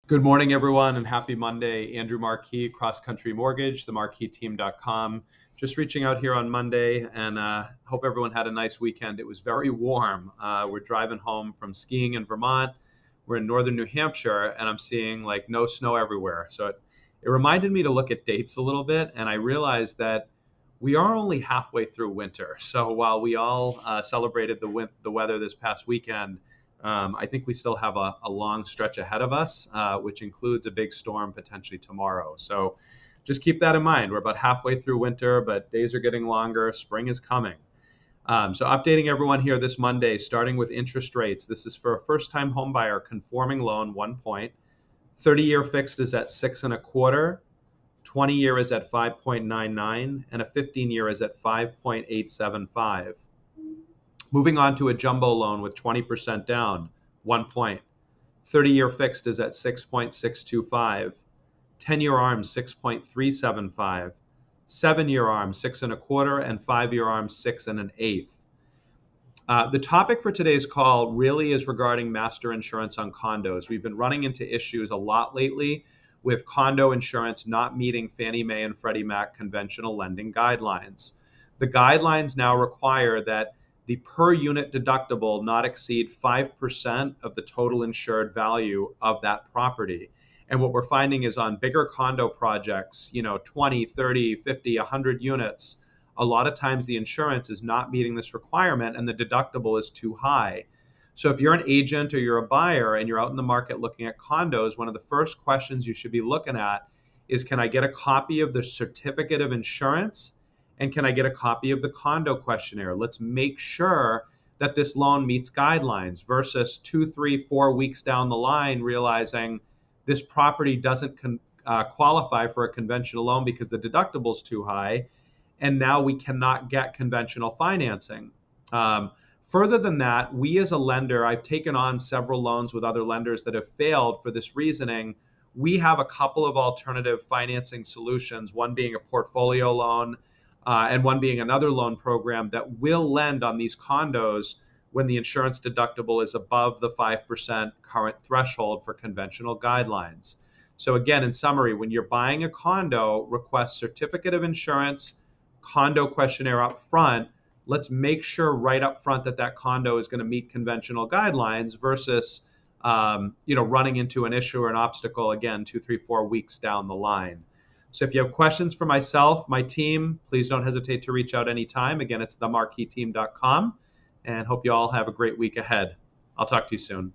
Good morning, everyone, and happy Monday. Andrew Marquis, CrossCountry Mortgage, themarqueeteam.com. Just reaching out here on Monday, and hope everyone had a nice weekend. It was very warm. We're driving home from skiing in Vermont. We're in northern New Hampshire, and I'm seeing like no snow everywhere. So it reminded me to look at dates a little bit, and I realized that we are only halfway through winter. So while we all celebrated the weather this past weekend, I think we still have a long stretch ahead of us, which includes a big storm potentially tomorrow. So just keep that in mind. We're about halfway through winter, but days are getting longer. Spring is coming. So updating everyone here this Monday, starting with interest rates. This is for a first-time home buyer, conforming loan, 1 point. 30-year fixed is at 6.25. 20-year is at 5.99, and a 15-year is at 5.875. Moving on to a jumbo loan with 20% down, 1 point. 30-year fixed is at 6.625. 10-year ARM, 6.375. 7-year ARM, 6.25, and 5-year ARM, 6.125. The topic for today's call really is regarding master insurance on condos. We've been running into issues a lot lately with condo insurance not meeting Fannie Mae and Freddie Mac conventional lending guidelines. The guidelines now require that the per unit deductible not exceed 5% of the total insured value of that property. And what we're finding is on bigger condo projects, 20, 30, 50, 100 units, a lot of times the insurance is not meeting this requirement and the deductible is too high. So if you're an agent or you're a buyer and you're out in the market looking at condos, one of the first questions you should be looking at is, can I get a copy of the certificate of insurance? And can I get a copy of the condo questionnaire? Let's make sure that this loan meets guidelines versus 2, 3, 4 weeks down the line realizing this property doesn't qualify for a conventional loan because the deductible is too high, and now we cannot get conventional financing. Further than that, we as a lender, I've taken on several loans with other lenders that have failed for this reasoning. We have a couple of alternative financing solutions, one being a portfolio loan, and one being another loan program that will lend on these condos when the insurance deductible is above the 5% current threshold for conventional guidelines. So again, in summary, when you're buying a condo, request certificate of insurance, condo questionnaire up front. Let's make sure right up front that that condo is going to meet conventional guidelines versus running into an issue or an obstacle again 2, 3, 4 weeks down the line. So if you have questions for myself, my team, please don't hesitate to reach out anytime. Again, it's themarqueeteam.com, and hope you all have a great week ahead. I'll talk to you soon.